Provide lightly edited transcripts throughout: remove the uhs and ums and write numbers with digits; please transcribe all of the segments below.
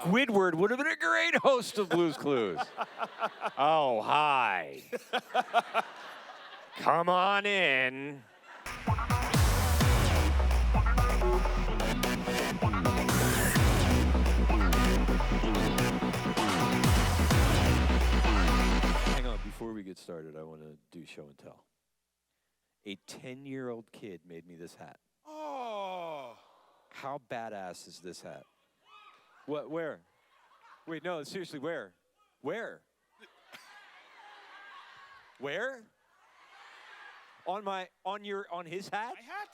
Squidward would have been a great host of Blue's Clues. Oh, hi. Come on in. Hang on, before we get started, I want to do show and tell. A 10-year-old kid made me this hat. Oh. How badass is this hat? What? Where? Wait, no, seriously, where? Where? Where? On his hat? My hat?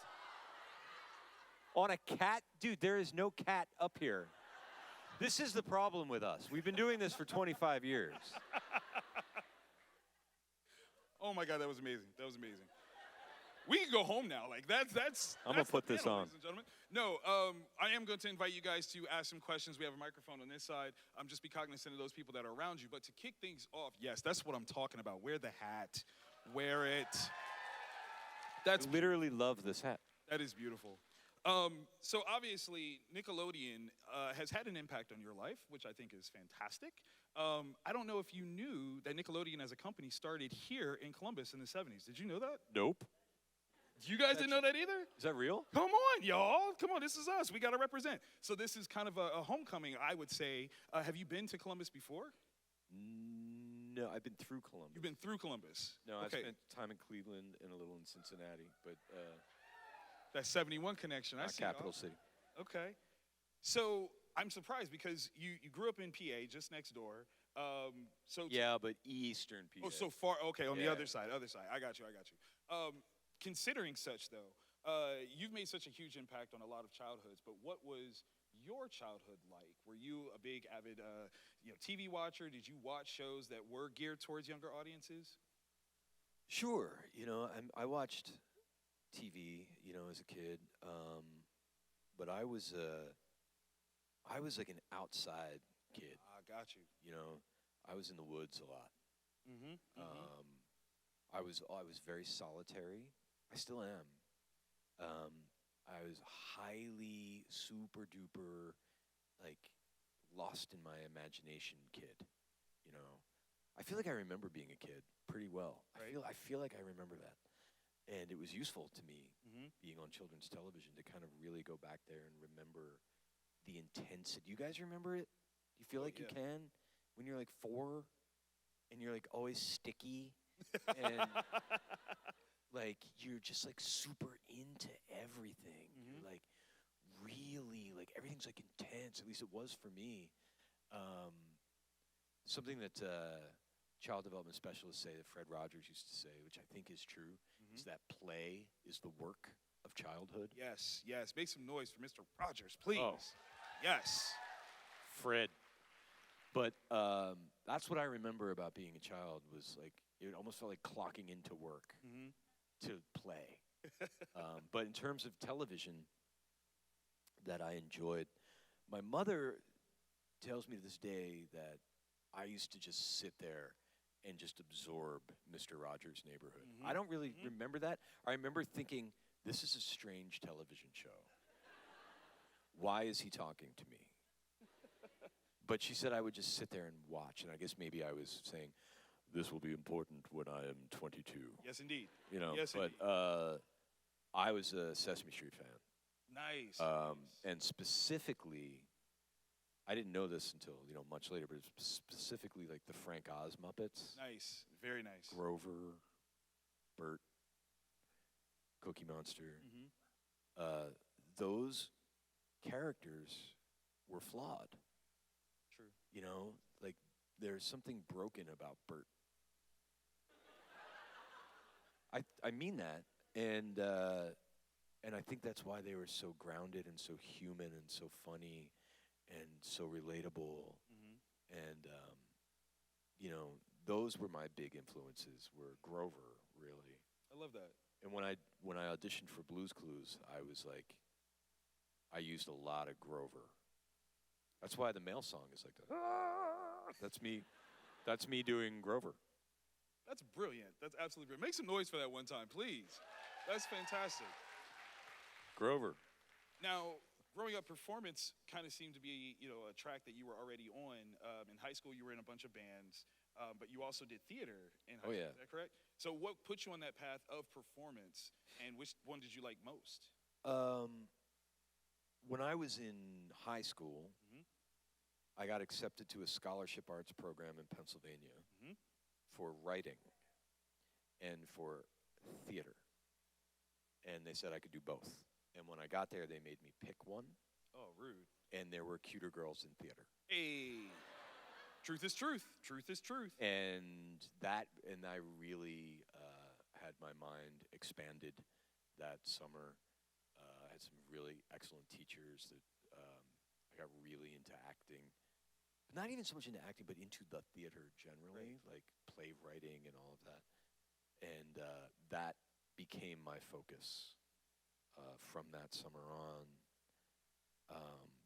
On a cat? Dude, there is no cat up here. This is the problem with us. We've been doing this for 25 years. Oh my God, that was amazing. That was amazing. We can go home now. Like that's. I'm gonna put this on. Ladies and gentlemen. No, I am going to invite you guys to ask some questions. We have a microphone on this side. Just be cognizant of those people that are around you. But to kick things off, yes, that's what I'm talking about. Wear the hat. Wear it. That's I literally love this hat. That is beautiful. So obviously, Nickelodeon has had an impact on your life, which I think is fantastic. I don't know if you knew that Nickelodeon as a company started here in Columbus in the 70s. Did you know that? Nope. You guys didn't know that either? Is that real? Come on, y'all. Come on, this is us. We got to represent. So this is kind of a homecoming, I would say. Have you been to Columbus before? No, I've been through Columbus. You've been through Columbus? No, okay. I spent time in Cleveland and a little in Cincinnati, but that 71 connection. I not see. capital city. Okay. So I'm surprised because you grew up in PA, just next door. Yeah, but Eastern PA. Oh, so far. Okay, on the Yeah. other side. I got you. Considering such, though, you've made such a huge impact on a lot of childhoods, but what was your childhood like? Were you a big, avid TV watcher? Did you watch shows that were geared towards younger audiences? Sure. I watched TV, as a kid, but I was like an outside kid. Got you. I was in the woods a lot. Mm-hmm. I was very solitary. I still am. I was highly super duper, like, lost in my imagination kid. I feel like I remember being a kid pretty well. Right. I feel like I remember that, and it was useful to me being on children's television to kind of really go back there and remember the intensity. You guys remember it? You feel like you can when you're like 4, and you're like always sticky. And like you're just like super into everything. You're like really like everything's like intense. At least it was for me. Something that child development specialists say, that Fred Rogers used to say, which I think is true, is that play is the work of childhood. Yes. Make some noise for Mr. Rogers, please. Oh. Yes. Fred. But that's what I remember about being a child, was like it almost felt like clocking into work to play. But in terms of television that I enjoyed, my mother tells me to this day that I used to just sit there and just absorb Mr. Rogers' Neighborhood. I don't really remember that. I remember thinking, this is a strange television show. Why is he talking to me? But she said I would just sit there and watch, and I guess maybe I was saying, this will be important when I am 22. Yes, indeed. Yes, but indeed. I was a Sesame Street fan. Nice. And specifically, I didn't know this until much later, but specifically like the Frank Oz Muppets. Nice, very nice. Grover, Bert, Cookie Monster. Those characters were flawed. True. Like there's something broken about Bert. I mean that, and I think that's why they were so grounded and so human and so funny and so relatable. And those were my big influences. Were Grover, really. I love that. And when I auditioned for Blue's Clues, I was like, I used a lot of Grover. That's why the male song is like that. That's me doing Grover. That's brilliant. That's absolutely brilliant. Make some noise for that one time, please. That's fantastic. Grover. Now, growing up, performance kind of seemed to be, a track that you were already on. In high school, you were in a bunch of bands, but you also did theater in high school. Is that correct? So what put you on that path of performance, and which one did you like most? When I was in high school, I got accepted to a scholarship arts program in Pennsylvania for writing and for theater. And they said I could do both. And when I got there, they made me pick one. Oh, rude. And there were cuter girls in theater. Hey, truth is truth. Truth is truth. And I really had my mind expanded that summer. I had some really excellent teachers that I got really into acting. Not even so much into acting, but into the theater generally, like playwriting and all of that. And that became my focus from that summer on.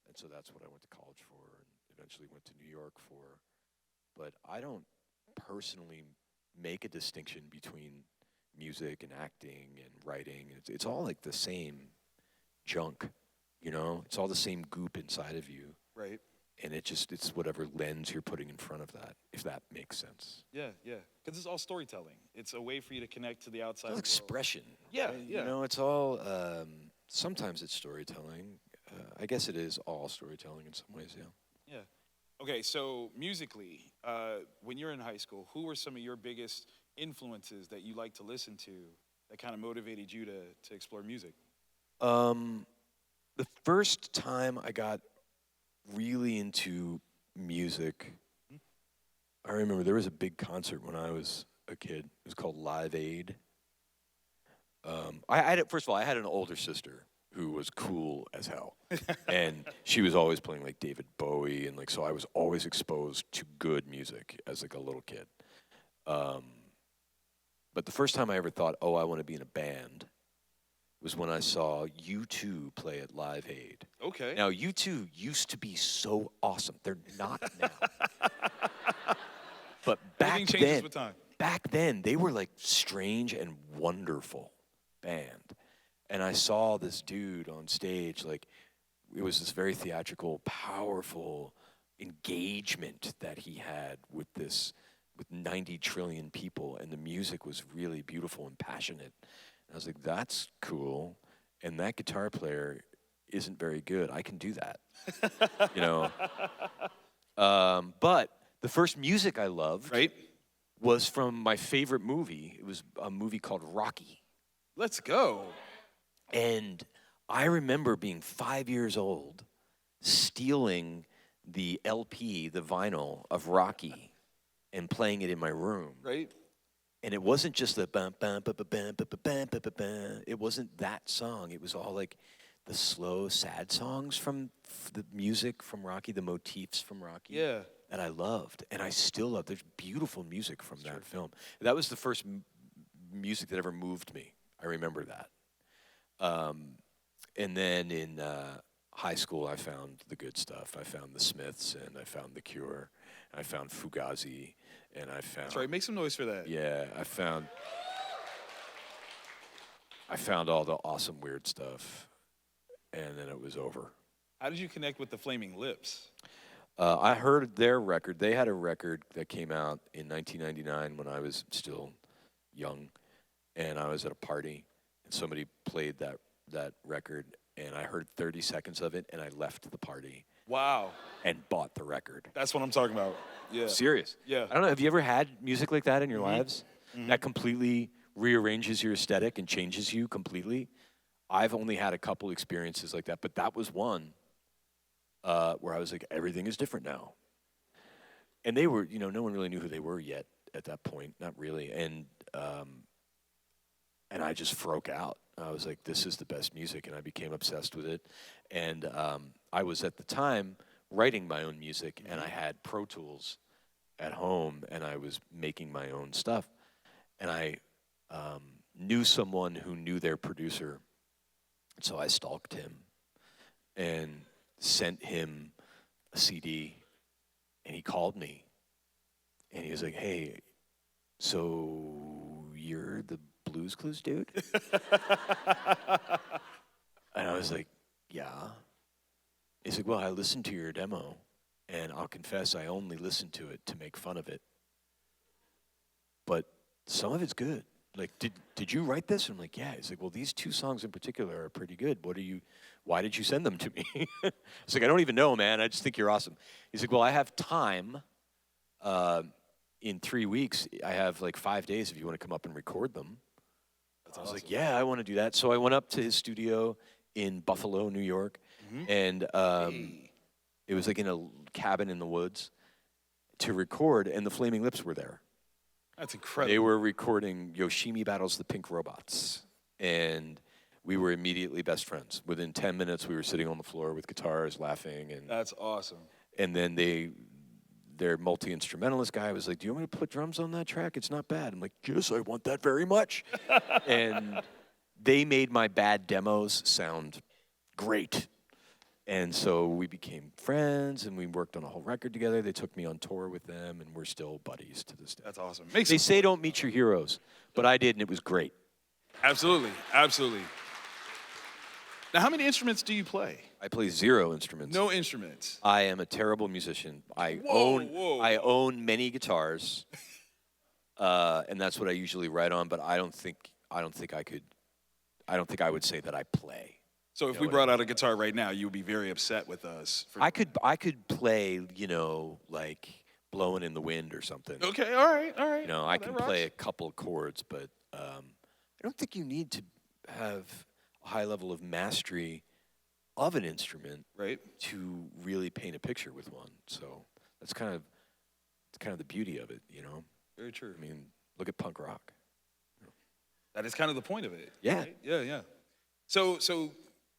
And so that's what I went to college for and eventually went to New York for. But I don't personally make a distinction between music and acting and writing. It's all like the same junk, It's all the same goop inside of you. Right. And it's whatever lens you're putting in front of that, if that makes sense. Yeah. Because it's all storytelling. It's a way for you to connect to the outside world. Expression. Yeah. It's all, sometimes it's storytelling. I guess it is all storytelling in some ways, Yeah. Okay, so musically, when you're in high school, who were some of your biggest influences that you like to listen to that kind of motivated you to explore music? The first time I got really into music, I remember there was a big concert when I was a kid. It was called Live Aid. First of all, I had an older sister who was cool as hell. And she was always playing like David Bowie, and so I was always exposed to good music as like a little kid. But the first time I ever thought, I want to be in a band, was when I saw U2 play at Live Aid. Okay. Now, U2 used to be so awesome. They're not now. But back then, they were like strange and wonderful band. And I saw this dude on stage, like, it was this very theatrical, powerful engagement that he had with 90 trillion people, and the music was really beautiful and passionate. And I was like, that's cool. And that guitar player isn't very good. I can do that. But the first music I loved was from my favorite movie. It was a movie called Rocky. Let's go. And I remember being 5 years old, stealing the LP, the vinyl of Rocky, and playing it in my room. Right. And it wasn't just the bum bum bum bum bum bum bum bum bum. It wasn't that song. It was all like the slow, sad songs from the music from Rocky, the motifs from Rocky. Yeah. That I loved, and I still love. There's beautiful music from that film. That was the first music that ever moved me. I remember that. And then in high school, I found the good stuff. I found the Smiths, and I found the Cure, and I found Fugazi, and I found. That's right. Make some noise for that. Yeah, I found all the awesome weird stuff, and then it was over. How did you connect with the Flaming Lips? I heard their record. They had a record that came out in 1999 when I was still young, and I was at a party, and somebody played that record, and I heard 30 seconds of it, and I left the party. Wow. And bought the record. That's what I'm talking about. Yeah. Serious. Yeah. I don't know, have you ever had music like that in your lives? Mm-hmm. That completely rearranges your aesthetic and changes you completely? I've only had a couple experiences like that, but that was one where I was like, everything is different now. And they were, no one really knew who they were yet at that point, not really. And I just broke out. I was like, this is the best music, and I became obsessed with it. And I was at the time writing my own music, and I had Pro Tools at home, and I was making my own stuff. And I knew someone who knew their producer, so I stalked him and sent him a CD, and he called me, and he was like, hey, so you're the Blues Clues dude? And I was like, yeah. He's like, well, I listened to your demo, and I'll confess I only listened to it to make fun of it. But some of it's good. Like, did you write this? And I'm like, yeah. He's like, well, these 2 songs in particular are pretty good. Why did you send them to me? It's like, I don't even know, man. I just think you're awesome. He's like, well, I have time. In 3 weeks, I have like 5 days if you want to come up and record them. That's I was awesome. like, yeah, I want to do that. So I went up to his studio in Buffalo, New York, and it was like in a cabin in the woods to record, and the Flaming Lips were there. That's incredible. They were recording Yoshimi Battles the Pink Robots, and we were immediately best friends. Within 10 minutes, we were sitting on the floor with guitars, laughing. And that's awesome. And then their multi-instrumentalist guy was like, do you want me to put drums on that track? It's not bad. I'm like, yes, I want that very much. And they made my bad demos sound great. And so we became friends, and we worked on a whole record together. They took me on tour with them, and we're still buddies to this day. That's awesome. They say don't meet your heroes, but I did, and it was great. Absolutely, absolutely. Now, how many instruments do you play? I play 0 instruments. No instruments. I am a terrible musician. I own many guitars, and that's what I usually write on. But I don't think I would say that I play. So if we brought out a guitar right now, you would be very upset with us. I could play, like Blowing in the Wind or something. Okay, all right. I can play a couple of chords, but I don't think you need to have a high level of mastery of an instrument, right, to really paint a picture with one. So that's kind of the beauty of it, Very true. I mean, look at punk rock. That is kind of the point of it. Yeah. Right? Yeah. So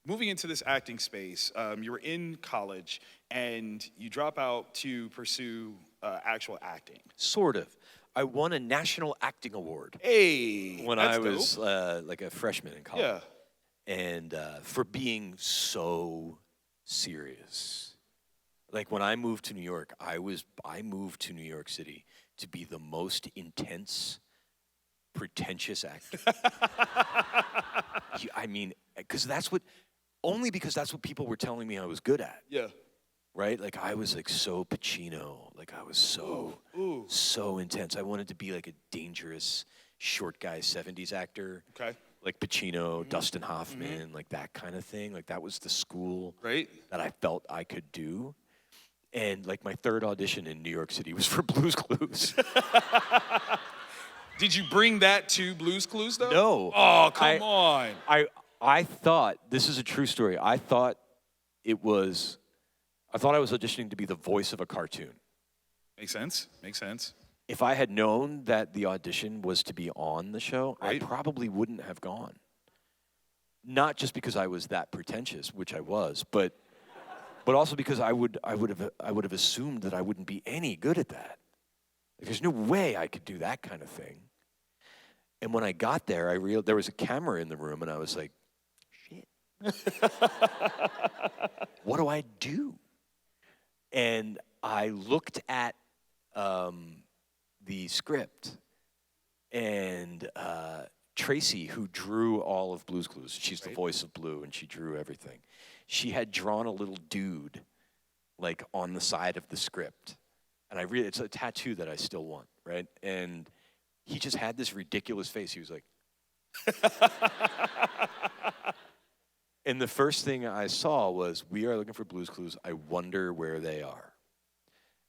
moving into this acting space, you were in college and you drop out to pursue actual acting. Sort of. I won a national acting award. Hey, when that's I was dope. like a freshman in college. Yeah. And for being so serious. Like when I moved to New York, I moved to New York City to be the most intense, pretentious actor. I mean, because that's what people were telling me I was good at. Yeah. Right? Like I was like so Pacino. Like I was so intense. I wanted to be like a dangerous, short guy 70s actor. Okay. Like Pacino, Dustin Hoffman, like that kind of thing. Like that was the school right, that I felt I could do. And like my third audition in New York City was for Blue's Clues. Did you bring that to Blue's Clues though? No. Oh, come on. I thought, this is a true story, I thought I was auditioning to be the voice of a cartoon. Makes sense. If I had known that the audition was to be on the show, right, I probably wouldn't have gone. Not just because I was that pretentious, which I was, but also because I would have assumed that I wouldn't be any good at that. Like, there's no way I could do that kind of thing. And when I got there, I realized there was a camera in the room, and I was like, shit. What do I do? And I looked at the script, and Tracy, who drew all of Blue's Clues, she's the voice of Blue, and she drew everything. She had drawn a little dude, like on the side of the script, and it's a tattoo that I still want, right? And he just had this ridiculous face. He was like, and the first thing I saw was, we are looking for Blue's Clues. I wonder where they are.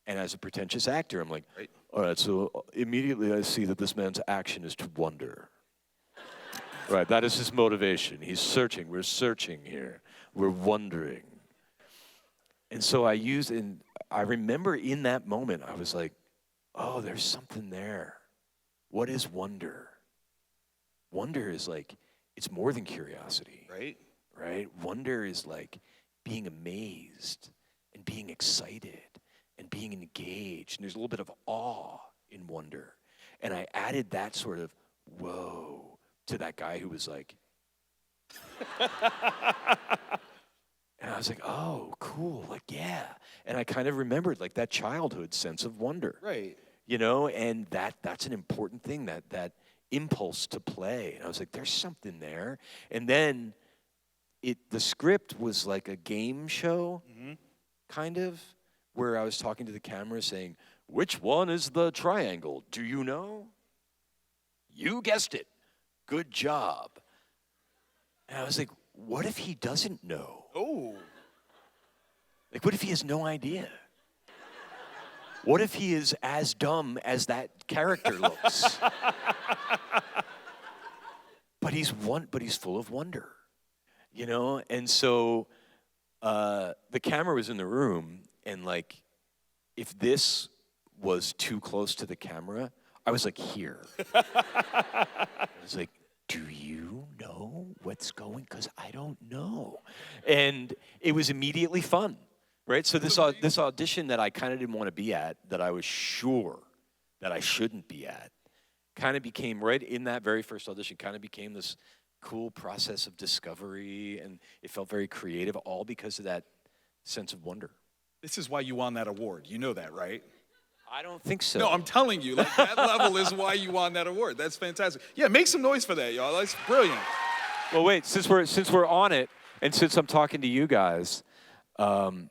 And as a pretentious actor, I'm like, all right, so immediately I see that this man's action is to wonder. Right, that is his motivation. He's searching. We're searching here. We're wondering. And so I remember in that moment, I was like, oh, there's something there. What is wonder? Wonder is like, it's more than curiosity. Right? Wonder is like being amazed and being excited and being engaged. And there's a little bit of awe in wonder. And I added that sort of, whoa, to that guy who was like, and I was like, oh, cool, like, yeah. And I kind of remembered like that childhood sense of wonder. Right. And that's an important thing, that impulse to play. And I was like, there's something there. And then the script was like a game show, kind of, where I was talking to the camera saying, "Which one is the triangle? Do you know? You guessed it. Good job." And I was like, what if he doesn't know? Oh. Like, what if he has no idea? What if he is as dumb as that character looks? But he's full of wonder, you know? And so the camera was in the room, and like, if this was too close to the camera, I was like, here. I was like, do you know what's going? Because I don't know. And it was immediately fun, right? So this audition that I kind of didn't want to be at, that I was sure that I shouldn't be at, kind of became, right in that very first audition, kind of became this cool process of discovery, and it felt very creative, all because of that sense of wonder. This is why you won that award. You know that, right? I don't think so. No, I'm telling you, like, that level is why you won that award. That's fantastic. Yeah, make some noise for that, y'all. That's brilliant. Well, wait, since we're on it, and since I'm talking to you guys, the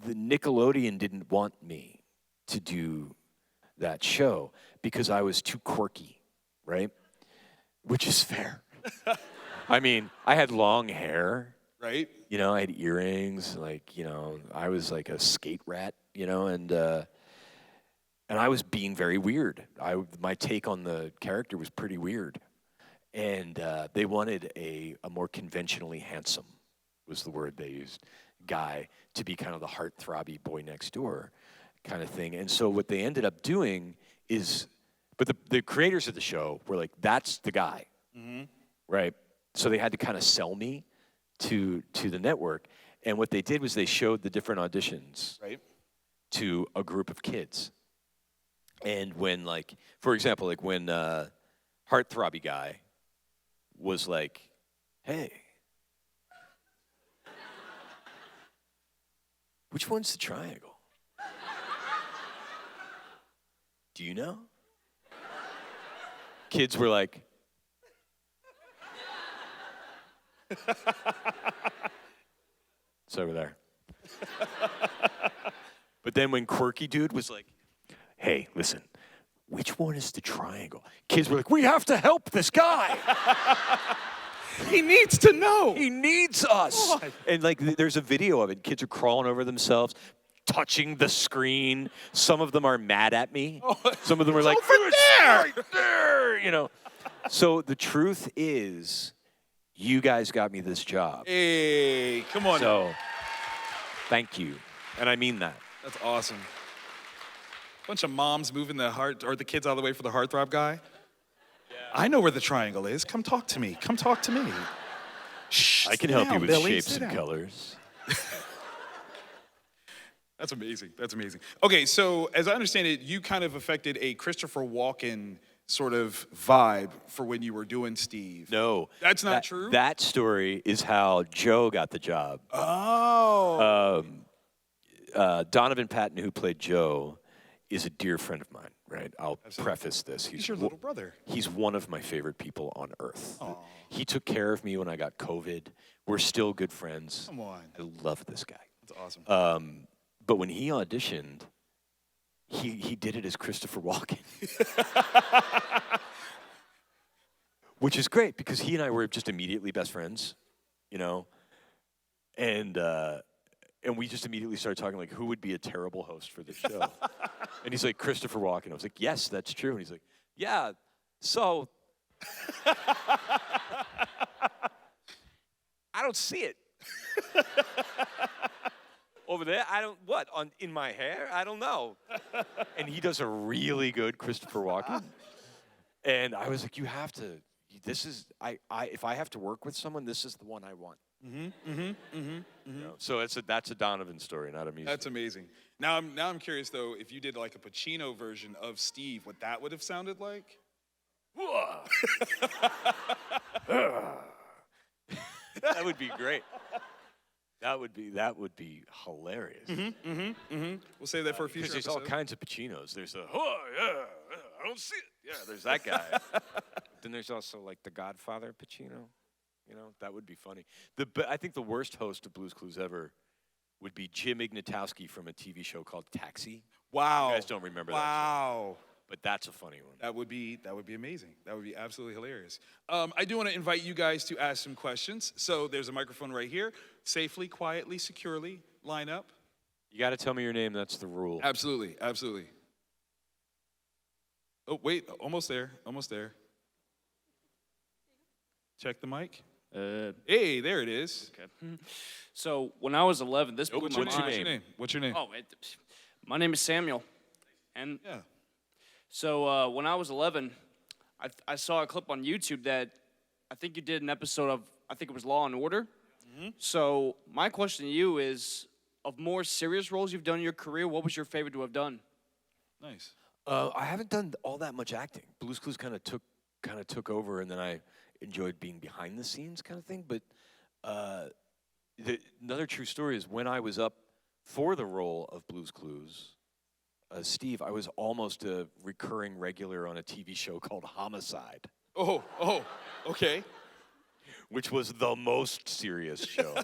Nickelodeon didn't want me to do that show because I was too quirky, right? Which is fair. I mean, I had long hair. Right. You know, I had earrings, like, you know, I was like a skate rat, you know, and I was being very weird. My take on the character was pretty weird. And they wanted a more conventionally handsome, was the word they used, guy to be kind of the heartthrobby boy next door kind of thing. And so what they ended up doing is, but the creators of the show were like, that's the guy, right? So they had to kind of sell me to the network. And what they did was they showed the different auditions to a group of kids. And when, like, for example, like when Heartthrobby guy was like, hey, which one's the triangle? Do you know? Kids were like, it's over there. But then when quirky dude was like, hey, listen, which one is the triangle? Kids were like, we have to help this guy. He needs to know. He needs us. God. And like, there's a video of it. Kids are crawling over themselves, touching the screen. Some of them are mad at me. Some of them are like, over there. Right there, you know. So the truth is, you guys got me this job. Hey, come on. So, thank you. And I mean that. That's awesome. Bunch of moms moving the kids out of the way for the heartthrob guy. Yeah. I know where the triangle is. Come talk to me. Come talk to me. Shh, I can help you with Billy. shapes and colors. That's amazing. That's amazing. Okay, so as I understand it, you kind of affected a Christopher Walken sort of vibe for when you were doing Steve. No. That's not true? That story is how Joe got the job. Oh. Donovan Patton, who played Joe, is a dear friend of mine, right? I'll preface this. He's your little brother. He's one of my favorite people on earth. Aww. He took care of me when I got COVID. We're still good friends. Come on. I love this guy. That's awesome. But when he auditioned, he did it as Christopher Walken. Which is great because he and I were just immediately best friends, you know? And we just immediately started talking like, who would be a terrible host for this show? And he's like, Christopher Walken. I was like, yes, that's true. And he's like, yeah, so I don't see it. Over there, in my hair? I don't know. And he does a really good Christopher Walken. And I was like, you have to, if I have to work with someone, this is the one I want. You know, so that's a Donovan story, not a music. That's amazing. Now I'm curious though, if you did like a Pacino version of Steve, what that would have sounded like? That would be great. That would be hilarious. We'll save that for a future Because there's episode. all kinds of Pacinos. There's I don't see it. Yeah, there's that guy. Then there's also like the Godfather Pacino. You know, that would be funny. But I think the worst host of Blue's Clues ever would be Jim Ignatowski from a TV show called Taxi. Wow. You guys don't remember that show. Wow. But that's a funny one. That would be amazing. That would be absolutely hilarious. I do want to invite you guys to ask some questions. So there's a microphone right here. Safely, quietly, securely, line up. You got to tell me your name. That's the rule. Absolutely, absolutely. Oh, wait, almost there, almost there. Check the mic. Hey, there it is. Okay. So when I was 11, this blew my What's mind. your name? What's your name? Oh, my name is Samuel, and Yeah. so when I was 11, I saw a clip on YouTube that I think you did an episode of, I think it was Law and Order. So my question to you is, of more serious roles you've done in your career, what was your favorite to have done? Nice. I haven't done all that much acting. Blue's Clues kind of took over, and then I enjoyed being behind the scenes kind of thing. But another true story is when I was up for the role of Blue's Clues, Steve, I was almost a recurring regular on a TV show called Homicide. Oh, okay. Which was the most serious show.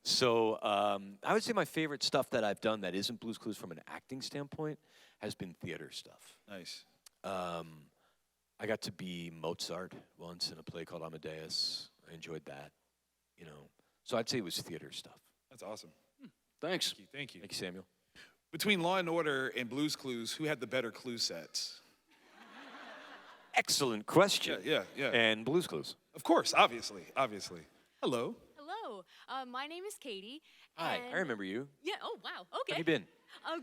So I would say my favorite stuff that I've done that isn't Blue's Clues from an acting standpoint has been theater stuff. Nice. I got to be Mozart once in a play called Amadeus. I enjoyed that, you know. So I'd say it was theater stuff. That's awesome. Thanks. Thank you. Thank you, Samuel. Between Law and Order and Blue's Clues, who had the better clue sets? Excellent question. Yeah. And Blue's Clues. Of course, obviously. Hello. Hello, my name is Katie. Hi, I and- remember you. Yeah, oh wow, How okay. have you been?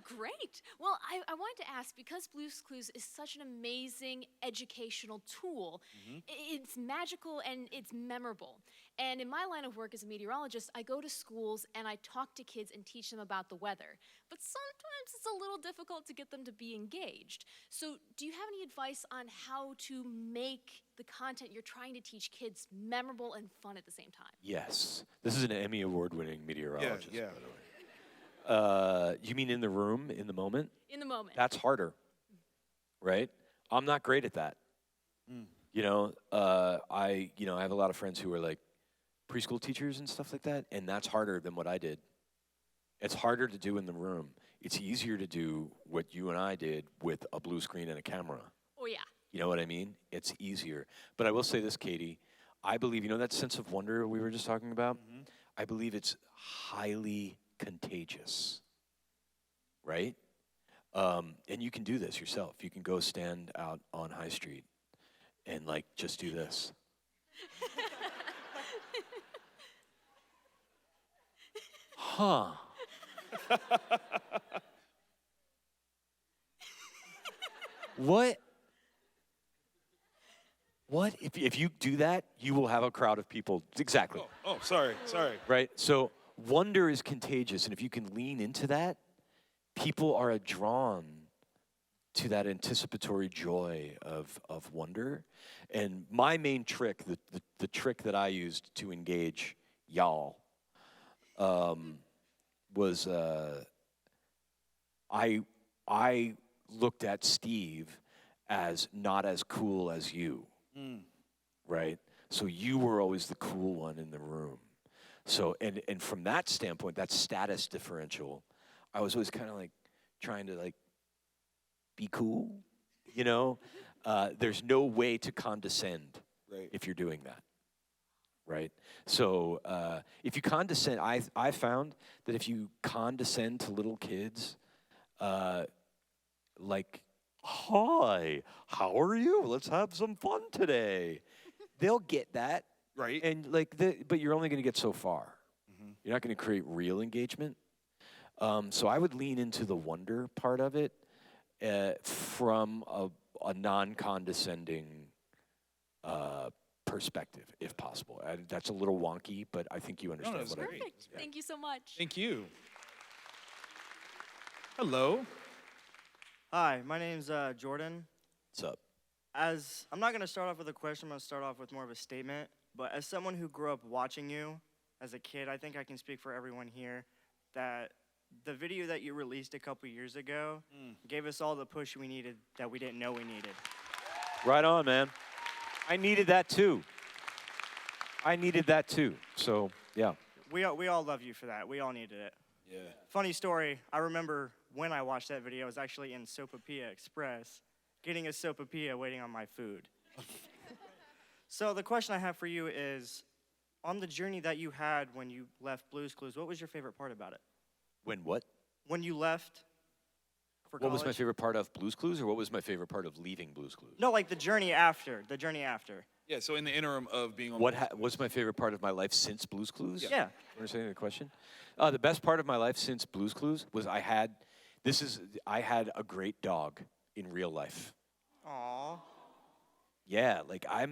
Great. Well, I wanted to ask, because Blue's Clues is such an amazing educational tool, it's magical and it's memorable. And in my line of work as a meteorologist, I go to schools and I talk to kids and teach them about the weather. But sometimes it's a little difficult to get them to be engaged. So do you have any advice on how to make the content you're trying to teach kids memorable and fun at the same time? Yes. This is an Emmy Award-winning meteorologist, Yeah. by the way. You mean in the room, in the moment? In the moment. That's harder, right? I'm not great at that. You know, I have a lot of friends who are like preschool teachers and stuff like that, and that's harder than what I did. It's harder to do in the room. It's easier to do what you and I did with a blue screen and a camera. Oh yeah. You know what I mean? It's easier. But I will say this, Katie. I believe, you know that sense of wonder we were just talking about? I believe it's highly contagious, right? And you can do this yourself. You can go stand out on High Street and like just do this. Huh. What? If you do that, you will have a crowd of people. Exactly. Oh, sorry. Right? So wonder is contagious, and if you can lean into that, people are drawn to that anticipatory joy of wonder. And my main trick, the trick that I used to engage y'all, was I looked at Steve as not as cool as you, right? So you were always the cool one in the room. So, and from that standpoint, that status differential, I was always kind of like trying to like be cool, you know? There's no way to condescend if you're doing that, right? So if you condescend, I found that if you condescend to little kids, like, hi, how are you? Let's have some fun today. They'll get that. Right. And like, but you're only going to get so far. You're not going to create real engagement. So I would lean into the wonder part of it from a non-condescending perspective, if possible. That's a little wonky, but I think you understand that's what I great. mean. Perfect. Thank you so much. Thank you. Hello. Hi, my name's Jordan. What's up? I'm not going to start off with a question, I'm going to start off with more of a statement. But as someone who grew up watching you as a kid, I think I can speak for everyone here that the video that you released a couple years ago gave us all the push we needed that we didn't know we needed. Right on, man. I needed that too. I needed that too. So yeah. We all love you for that. We all needed it. Yeah. Funny story, I remember when I watched that video, I was actually in Sopapilla Express, getting a sopapilla waiting on my food. So the question I have for you is, on the journey that you had when you left Blue's Clues, what was your favorite part about it? When what? When you left for What was my college? favorite part of Blue's Clues, or what was my favorite part of leaving Blue's Clues? No, like the journey after. The journey after. Yeah, so in the interim of being on What what's my favorite part of my life since Blue's Clues? Yeah. Understanding the question? The best part of my life since Blue's Clues was I had a great dog in real life. Aw. Yeah, like I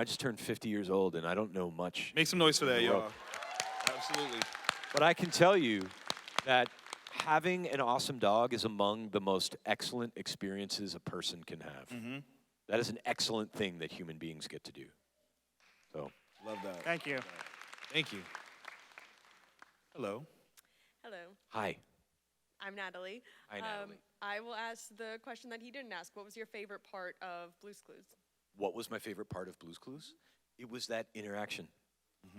just turned 50 years old and I don't know much. Make some noise for that, Whoa. y'all. Absolutely. But I can tell you that having an awesome dog is among the most excellent experiences a person can have. Mm-hmm. That is an excellent thing that human beings get to do. So, Love that. Thank you. Thank you. Hello. Hello, hi. I'm Natalie. Hi, Natalie. I will ask the question that he didn't ask. What was your favorite part of Blue's Clues? What was my favorite part of Blue's Clues? It was that interaction.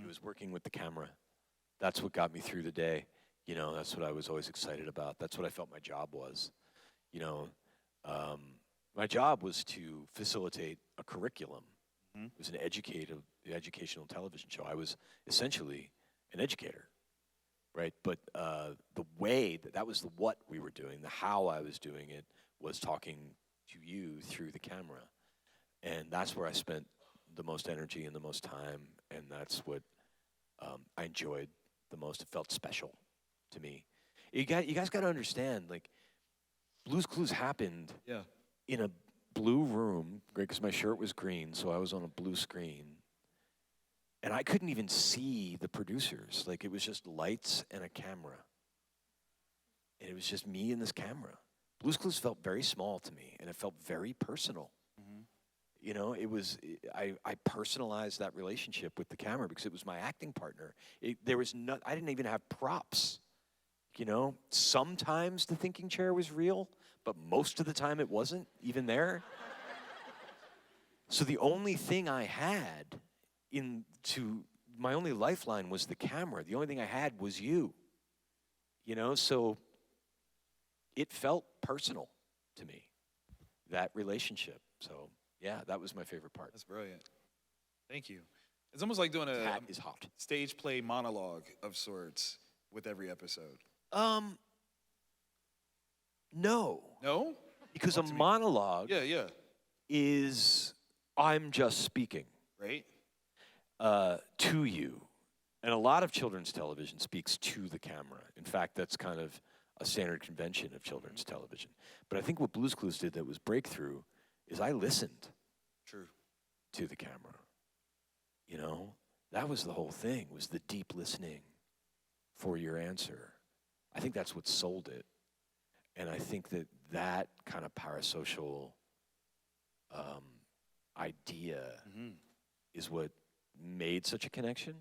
It was working with the camera. That's what got me through the day. You know, that's what I was always excited about. That's what I felt my job was. You know, my job was to facilitate a curriculum. It was an educational television show. I was essentially an educator, right? But the way that was the what we were doing, the how I was doing it was talking to you through the camera. And that's where I spent the most energy and the most time, and that's what I enjoyed the most. It felt special to me. You guys got to understand, like, Blue's Clues happened in a blue room, right, because my shirt was green, so I was on a blue screen. And I couldn't even see the producers. Like, it was just lights and a camera. And it was just me and this camera. Blue's Clues felt very small to me, and it felt very personal. You know, I personalized that relationship with the camera because it was my acting partner. I didn't even have props. You know, sometimes the thinking chair was real, but most of the time it wasn't even there. So the only thing I had my only lifeline was the camera. The only thing I had was you. You know, so it felt personal to me, that relationship. So yeah, that was my favorite part. That's brilliant. Thank you. It's almost like doing a That is hot. stage play monologue of sorts with every episode. No. No? Because Talk a to me. monologue Yeah. is I'm just speaking Right? to you. And a lot of children's television speaks to the camera. In fact, that's kind of a standard convention of children's television. But I think what Blue's Clues did that was breakthrough is I listened True. to the camera. You know, that was the whole thing, was the deep listening for your answer. I think that's what sold it. And I think that kind of parasocial idea is what made such a connection.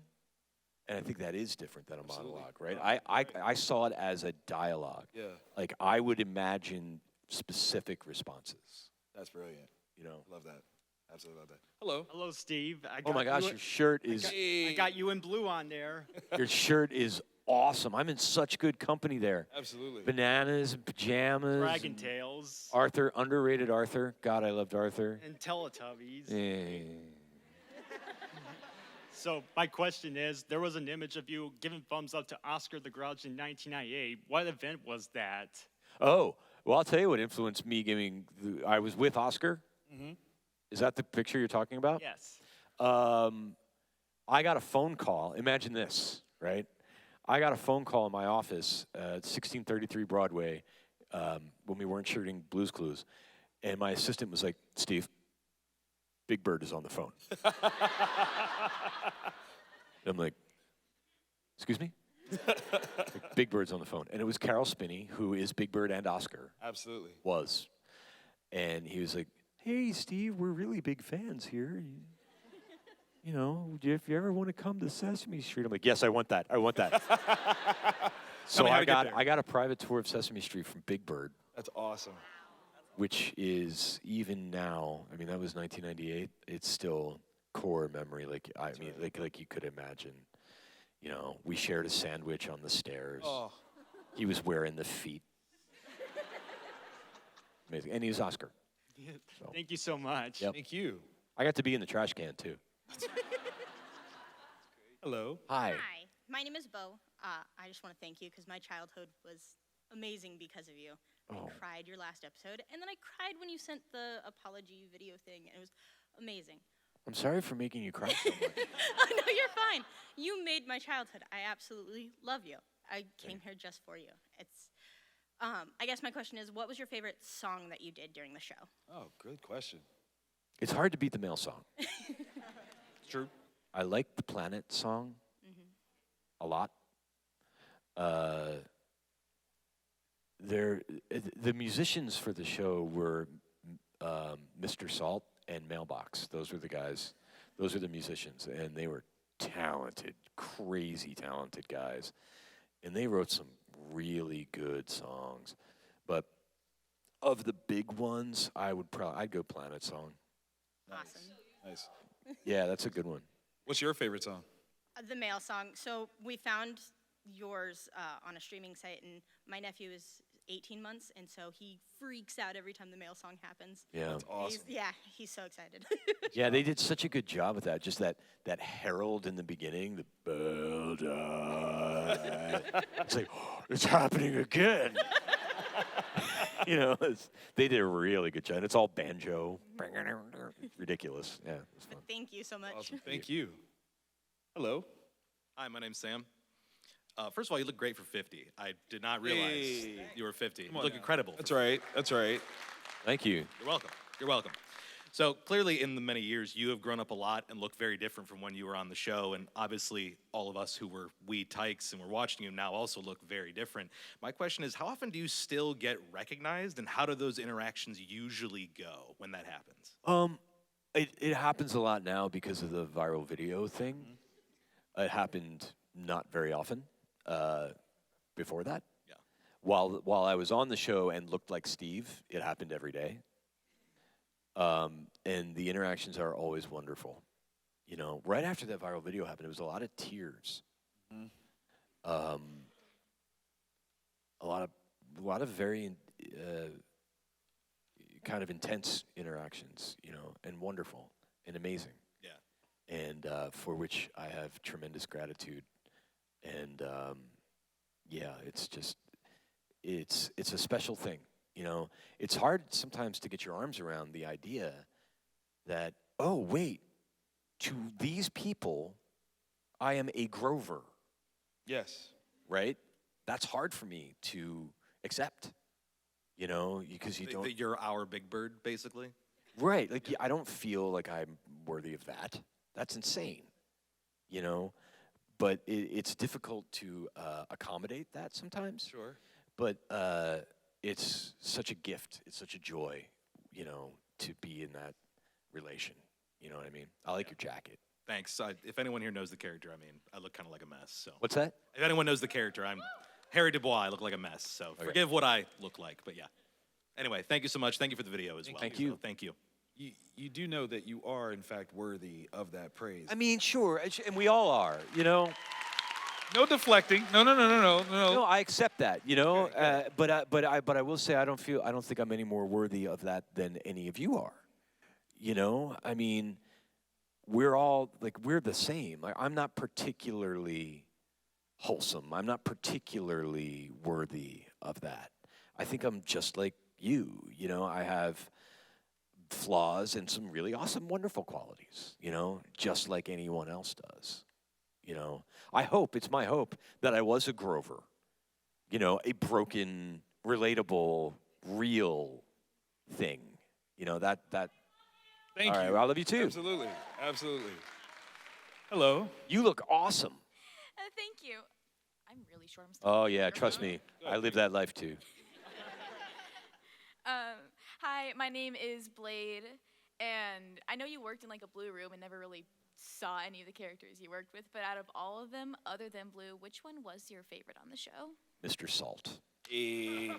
And I think that is different than a Absolutely. monologue, right? I saw it as a dialogue. Yeah. Like, I would imagine specific responses, That's brilliant. you know? Love that. Absolutely love that. Hello. Hello, Steve. Oh my gosh, your shirt is I got you in blue on there. your shirt is awesome. I'm in such good company there. Absolutely. Bananas and pajamas. Dragon and Tales Arthur, underrated Arthur. God, I loved Arthur. and Teletubbies. Eh. So my question is, there was an image of you giving thumbs up to Oscar the Grouch in 1998. What event was that? Oh, well, I'll tell you what influenced me giving. I was with Oscar. Is that the picture you're talking about? Yes. I got a phone call. Imagine this, right? I got a phone call in my office at 1633 Broadway when we weren't shooting Blue's Clues. And my assistant was like, Steve, Big Bird is on the phone. I'm like, excuse me? Like, Big Bird's on the phone. And it was Carol Spinney, who is Big Bird and Oscar. Absolutely. Was. And he was like, hey, Steve, we're really big fans here. You know, if you ever want to come to Sesame Street. I'm like, yes, I want that. I want that. So me how I to get got there. I got a private tour of Sesame Street from Big Bird, That's awesome. which is even now, I mean, that was 1998. It's still core memory. Like like you could imagine. You know, we shared a sandwich on the stairs. Oh, He was wearing the feet. Amazing, and he was Oscar. So. Thank you so much. Yep. thank you. I got to be in the trash can too. Hello. Hi. Hi, my name is Bo. I just want to thank you because my childhood was amazing because of you. I Oh. cried your last episode, and then I cried when you sent the apology video thing, and it was amazing. I'm sorry for making you cry so much. Oh, no, you're fine. You made my childhood. I absolutely love you. I came here just for you. It's, I guess my question is, what was your favorite song that you did during the show? Oh, good question. It's hard to beat the male song. It's true. I like the Planet song a lot. The musicians for the show were Mr. Salt and Mailbox. Those were the guys. Those were the musicians, and they were talented, crazy talented guys. And they wrote some really good songs. But of the big ones, I'd go Planet song. Awesome. Nice. Yeah, that's a good one. What's your favorite song? The male song. So we found yours on a streaming site, and my nephew is 18 months, and so he freaks out every time the male song happens. Yeah. That's awesome. He's so excited. Yeah, they did such a good job with that. Just that herald in the beginning, the bell died. It's like, oh, it's happening again. You know, they did a really good job. And it's all banjo. Ridiculous. Yeah, it was fun. Thank you so much. Awesome. Thank you. Hello. Hi, my name's Sam. First of all, you look great for 50. I did not realize Hey. you were 50. Come You on look now. incredible. That's for right. That's right. Thank you. You're welcome. You're welcome. So clearly, in the many years, you have grown up a lot and look very different from when you were on the show. And obviously, all of us who were wee tykes and were watching you now also look very different. My question is, how often do you still get recognized, and how do those interactions usually go when that happens? It happens a lot now because of the viral video thing. It happened not very often before that. Yeah. While I was on the show and looked like Steve, it happened every day. And the interactions are always wonderful. You know, right after that viral video happened, it was a lot of tears. A lot of very kind of intense interactions, you know, and wonderful and amazing. Yeah. And for which I have tremendous gratitude. And yeah, it's just, it's a special thing. You know, it's hard sometimes to get your arms around the idea that, oh, wait, to these people, I am a Grover, Yes. right? That's hard for me to accept, you know, because you don't. That you're our Big Bird, basically. Right. Like, I don't feel like I'm worthy of that. That's insane, you know? But it's difficult to accommodate that sometimes. Sure. But it's such a gift. It's such a joy, you know, to be in that relation. You know what I mean? I like your jacket. Thanks. If anyone here knows the character, I mean, I look kind of like a mess. So What's that? if anyone knows the character, I'm Harry Dubois. I look like a mess. So forgive what I look like. But yeah. Anyway, thank you so much. Thank you for the video as well. Thank you. So, thank you. You do know that you are, in fact, worthy of that praise. I mean, sure, and we all are, you know? No deflecting. No. No, I accept that, you know? But I will say I don't think I'm any more worthy of that than any of you are. You know? I mean, we're all, like, we're the same. Like, I'm not particularly wholesome. I'm not particularly worthy of that. I think I'm just like you. You know, I have flaws and some really awesome, wonderful qualities, you know, just like anyone else does. You know, it's my hope that I was a Grover, you know, a broken, relatable, real thing. You know, that. Thank all you. right, well, I love you too. Absolutely. Hello. You look awesome. Thank you. I'm really short. I'm still Oh, yeah, trust me. I live that life too. Hi, my name is Blade, and I know you worked in like a blue room and never really saw any of the characters you worked with, but out of all of them, other than Blue, which one was your favorite on the show? Mr. Salt. Big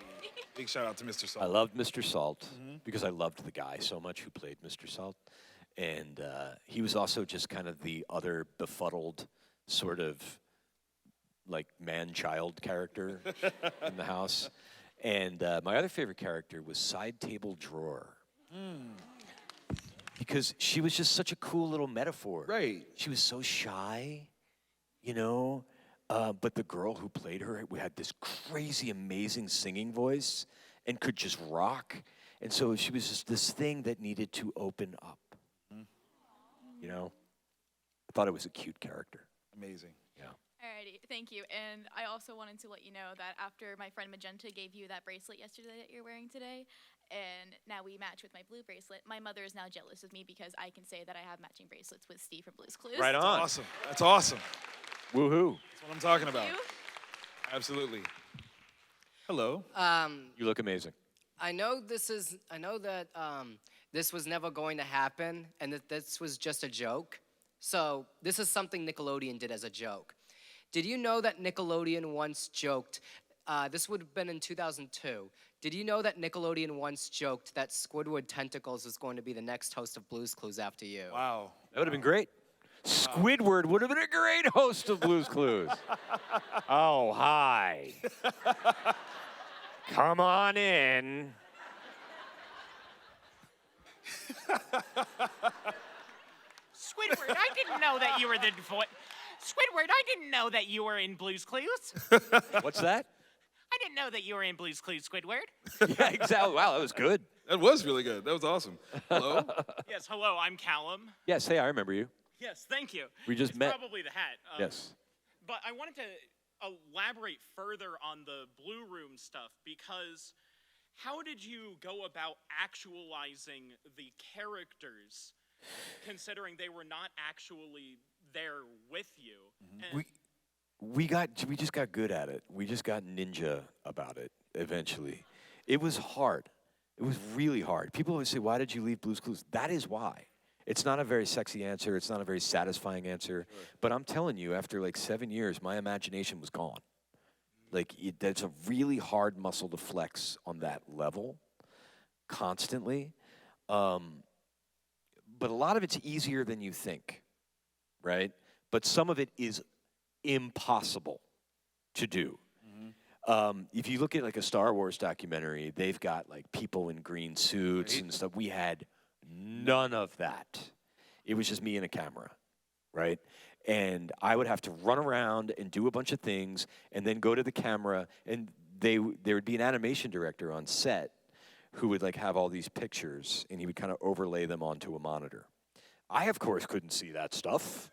shout out to Mr. Salt. I loved Mr. Salt because I loved the guy so much who played Mr. Salt. And he was also just kind of the other befuddled sort of like man-child character in the house. And my other favorite character was Side Table Drawer. Because she was just such a cool little metaphor. Right. She was so shy, you know, but the girl who played her had this crazy, amazing singing voice and could just rock. And so she was just this thing that needed to open up. You know? I thought it was a cute character. Amazing. Yeah. Alrighty, thank you. And I also wanted to let you know that after my friend Magenta gave you that bracelet yesterday that you're wearing today, and now we match with my blue bracelet, my mother is now jealous of me because I can say that I have matching bracelets with Steve from Blue's Clues. Right on. Awesome. That's awesome. Woohoo. That's what I'm talking about. You? Absolutely. Hello. You look amazing. I know that this was never going to happen, and that this was just a joke. So this is something Nickelodeon did as a joke. Did you know that Nickelodeon once joked? This would have been in 2002. Did you know that Nickelodeon once joked that Squidward Tentacles was going to be the next host of Blue's Clues after you? Wow. That would have been great. Squidward would have been a great host of Blue's Clues. Oh, hi. Come on in. Squidward, I didn't know that you were the voice. Squidward, I didn't know that you were in Blue's Clues. What's that? I didn't know that you were in Blue's Clues, Squidward. Yeah, exactly. Wow, that was good. That was really good. That was awesome. Hello. Yes, hello, I'm Callum. Yes, hey, I remember you. Yes, thank you. We just it's met. Probably the hat. Yes. But I wanted to elaborate further on the Blue Room stuff because how did you go about actualizing the characters, considering they were not actually there with you? And We just got good at it. We just got ninja about it eventually. It was hard. It was really hard. People always say, why did you leave Blue's Clues? That is why. It's not a very sexy answer. It's not a very satisfying answer. But I'm telling you, after like 7 years, my imagination was gone. Like, that's a really hard muscle to flex on that level constantly. But a lot of it's easier than you think, right? But some of it is impossible to do. If you look at like a Star Wars documentary, they've got like people in green suits and stuff. We had none of that. It was just me and a camera, right? And I would have to run around and do a bunch of things and then go to the camera, and there would be an animation director on set who would like have all these pictures, and he would kind of overlay them onto a monitor. I, of course, couldn't see that stuff.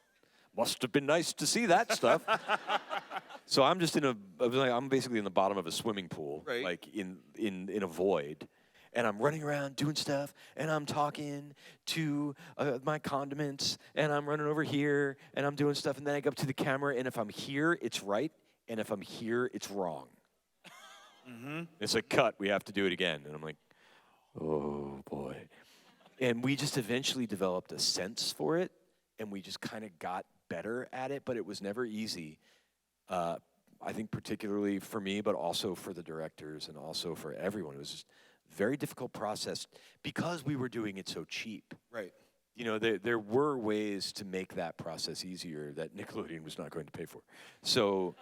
Must have been nice to see that stuff. So I'm just I'm basically in the bottom of a swimming pool, like in a void. And I'm running around doing stuff, and I'm talking to my condiments, and I'm running over here, and I'm doing stuff, and then I go up to the camera, and if I'm here, it's right, and if I'm here, it's wrong. It's like, cut, we have to do it again. And I'm like, oh, boy. And we just eventually developed a sense for it, and we just kind of got better at it, but it was never easy. I think particularly for me, but also for the directors and also for everyone. It was just a very difficult process because we were doing it so cheap. Right. You know, there were ways to make that process easier that Nickelodeon was not going to pay for. So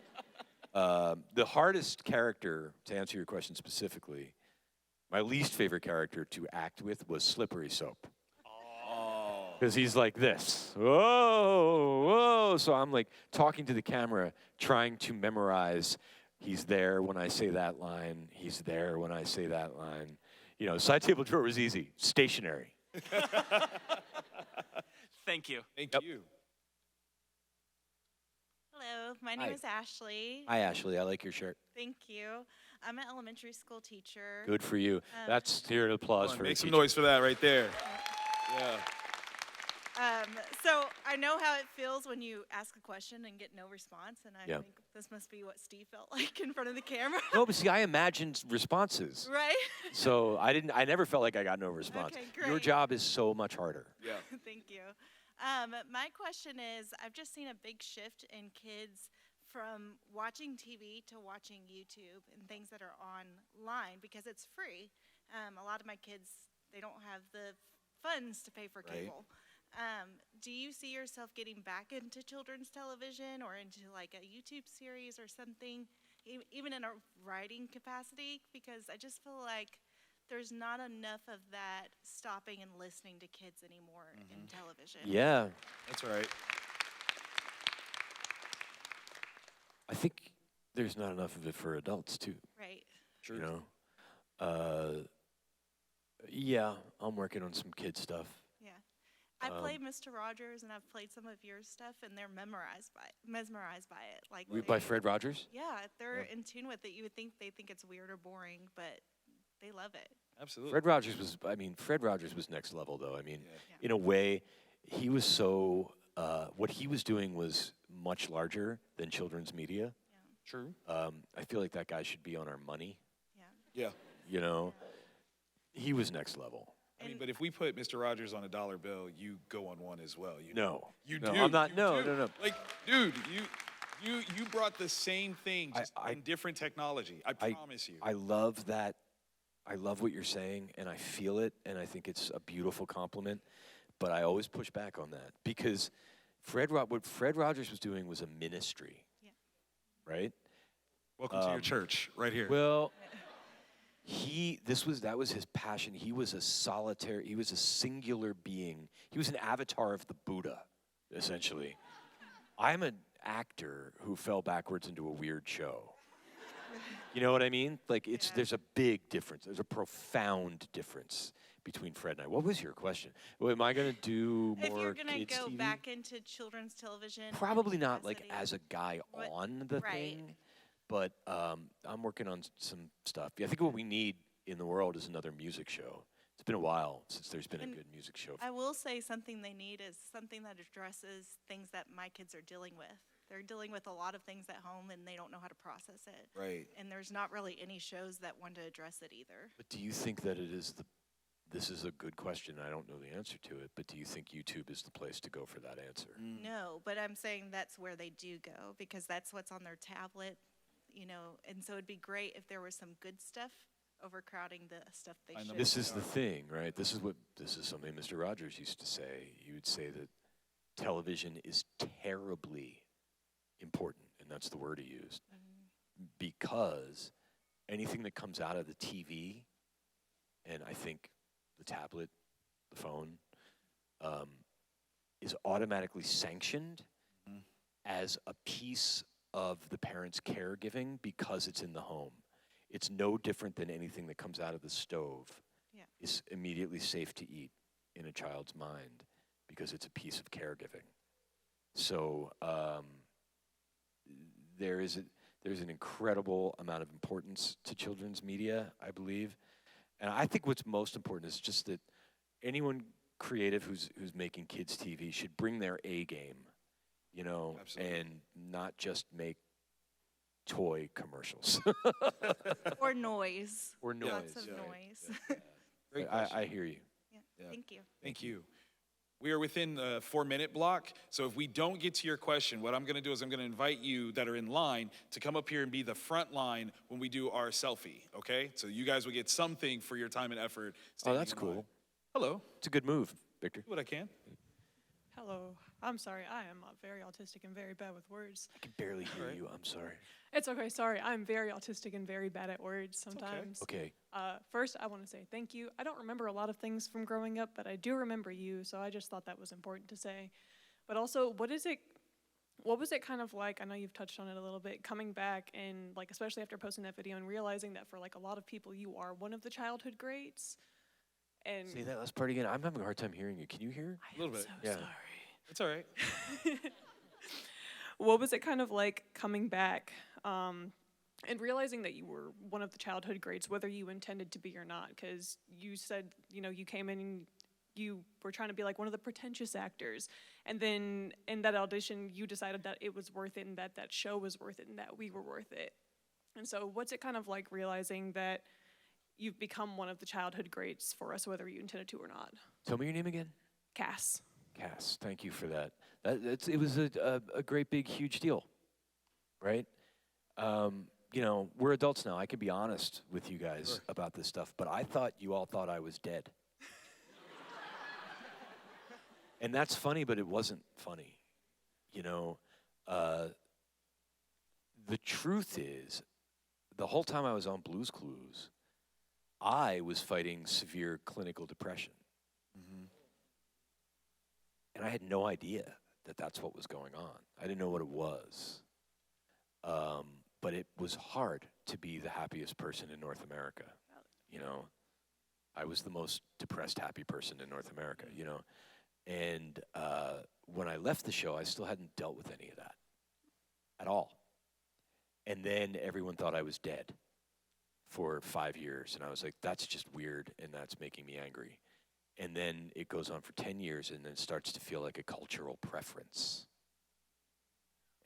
the hardest character, to answer your question specifically, my least favorite character to act with was Slippery Soap. Because he's like this. Whoa, whoa. So I'm like talking to the camera, trying to memorize. He's there when I say that line. He's there when I say that line. You know, Side Table Drawer was easy. Stationary. Thank you. Thank you. Hello, my name is Ashley. Hi, Ashley. I like your shirt. Thank you. I'm an elementary school teacher. Good for you. That's here an applause for Make a some teacher. noise for that right there. Yeah. So I know how it feels when you ask a question and get no response, and I think this must be what Steve felt like in front of the camera. No, but see, I imagined responses. Right? So I never felt like I got no response. Okay, Your great. job is so much harder. Yeah. Thank you. My question is, I've just seen a big shift in kids from watching TV to watching YouTube and things that are online because it's free. A lot of my kids, they don't have the funds to pay for cable. Do you see yourself getting back into children's television or into like a YouTube series or something, even in a writing capacity? Because I just feel like there's not enough of that stopping and listening to kids anymore in television. Yeah. That's right. I think there's not enough of it for adults, too. Right. True. You know? Yeah, I'm working on some kid stuff. Yeah. I played Mr. Rogers and I've played some of your stuff and they're mesmerized by it. Like By Fred Rogers? Yeah, they're in tune with it. You would think they think it's weird or boring, but they love it. Absolutely. Fred Rogers was next level, though. I mean, in a way, he was so, what he was doing was much larger than children's media. True. I feel like that guy should be on our money. Yeah. You know? He was next level. I mean, but if we put Mr. Rogers on a $1 bill, you go on one as well. You No. You No, do. I'm not. You No, do. no. Like, dude, you brought the same thing, just in different technology. I promise you. I love that. I love what you're saying, and I feel it, and I think it's a beautiful compliment. But I always push back on that because what Fred Rogers was doing was a ministry, right? Welcome to your church, right here. Well, that was his passion. He was a singular being. He was an avatar of the Buddha, essentially. I'm an actor who fell backwards into a weird show. You know what I mean? Like, there's a big difference. There's a profound difference between Fred and I. What was your question? Well, am I going to do more If you're going to kids go TV? back into children's television. Probably not like as a guy on the right. thing, but I'm working on some stuff. I think what we need in the world is another music show. It's been a while since there's been a good music show. I will say something they need is something that addresses things that my kids are dealing with. They're dealing with a lot of things at home and they don't know how to process it. Right. And there's not really any shows that want to address it either. But do you think that this is a good question, I don't know the answer to it, but do you think YouTube is the place to go for that answer? No, but I'm saying that's where they do go because that's what's on their tablet, you know, and so it'd be great if there was some good stuff overcrowding the stuff they should. This is the thing, right? This is something Mr. Rogers used to say. He would say that television is terribly important, and that's the word he used, because anything that comes out of the TV, and I think the tablet, the phone, is automatically sanctioned as a piece of the parent's caregiving because it's in the home. It's no different than anything that comes out of the stove is immediately safe to eat in a child's mind because it's a piece of caregiving. So there's an incredible amount of importance to children's media, I believe. And I think what's most important is just that anyone creative who's making kids TV should bring their A game, you know, and not just make toy commercials. Or noise. Or noise. Lots of noise. Great I hear you. Thank you. Thank you. We are within the 4-minute block, so if we don't get to your question, what I'm going to do is I'm going to invite you that are in line to come up here and be the front line when we do our selfie, okay? So you guys will get something for your time and effort. Oh, that's cool. Hello. It's a good move, Victor. Do what I can. Hello. I'm sorry. I am very autistic and very bad with words. I can barely hear you. I'm sorry. It's okay. Sorry. I'm very autistic and very bad at words sometimes. Okay. First, I want to say thank you. I don't remember a lot of things from growing up, but I do remember you, so I just thought that was important to say. But also, what was it kind of like? I know you've touched on it a little bit, coming back and like, especially after posting that video and realizing that for like a lot of people, you are one of the childhood greats. And say that last part again. I'm having a hard time hearing you. Can you hear? A little bit. So sorry. It's all right. What was it kind of like coming back and realizing that you were one of the childhood greats, whether you intended to be or not? Because you said, you know, you came in and you were trying to be like one of the pretentious actors. And then in that audition, you decided that it was worth it and that that show was worth it and that we were worth it. And so what's it kind of like realizing that you've become one of the childhood greats for us, whether you intended to or not? Tell me your name again. Cass. Cass, thank you for that. It was a great, big, huge deal, right? You know, we're adults now. I can be honest with you guys about this stuff, but I thought you all thought I was dead. And that's funny, but it wasn't funny. You know, the truth is, the whole time I was on Blue's Clues, I was fighting severe clinical depression. And I had no idea that that's what was going on. I didn't know what it was. But it was hard to be the happiest person in North America. You know, I was the most depressed, happy person in North America, you know. And when I left the show, I still hadn't dealt with any of that at all. And then everyone thought I was dead for 5 years. And I was like, that's just weird, and that's making me angry. And then it goes on for 10 years, and then it starts to feel like a cultural preference.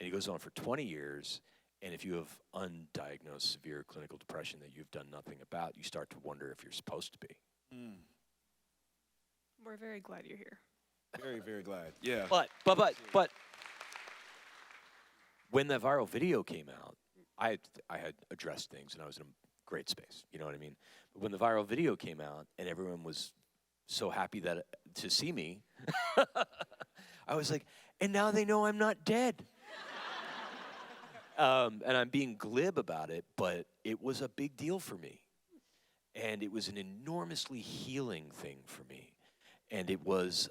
And it goes on for 20 years, and if you have undiagnosed severe clinical depression that you've done nothing about, you start to wonder if you're supposed to be. We're very glad you're here. Very, very glad. Yeah. But when the viral video came out, I had addressed things, and I was in a great space. You know what I mean? But when the viral video came out, and everyone was so happy that to see me, I was like, and now they know I'm not dead. And I'm being glib about it, but it was a big deal for me. And it was an enormously healing thing for me. And it was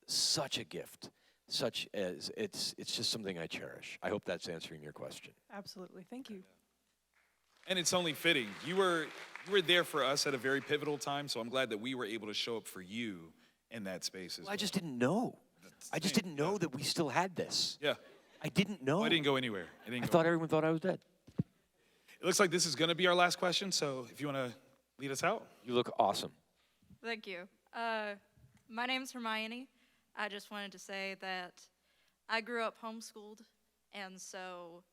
such a gift. It's just something I cherish. I hope that's answering your question. Absolutely. Thank you. And it's only fitting. You were there for us at a very pivotal time, so I'm glad that we were able to show up for you in that space as well. I just didn't know. I just didn't know that we still had this. Yeah. I didn't know. Oh, I didn't go anywhere. I thought everyone thought I was dead. It looks like this is going to be our last question, so if you want to lead us out. You look awesome. Thank you. My name's Hermione. I just wanted to say that I grew up homeschooled, and so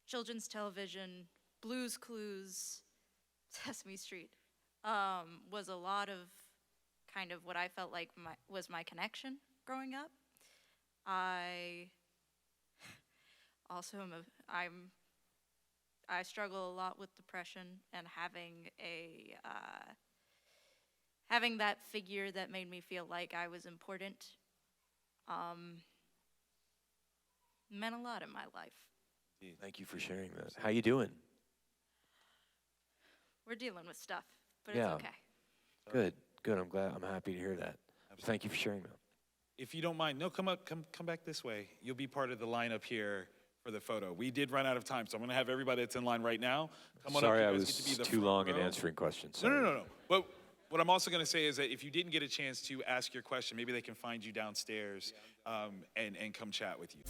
children's television, Blue's Clues, Sesame Street, was a lot of kind of what I felt like was my connection growing up. I also I struggle a lot with depression, and having that figure that made me feel like I was important meant a lot in my life. Thank you for sharing that. How you doing? We're dealing with stuff, but Yeah. it's okay. Good. I'm glad. I'm happy to hear that. Thank you for sharing that. If you don't mind, no, come back this way. You'll be part of the lineup here for the photo. We did run out of time, so I'm going to have everybody that's in line right now come on up. Sorry, You I guys was get to be the too front long in row. answering questions. No. But what I'm also going to say is that if you didn't get a chance to ask your question, maybe they can find you downstairs and come chat with you.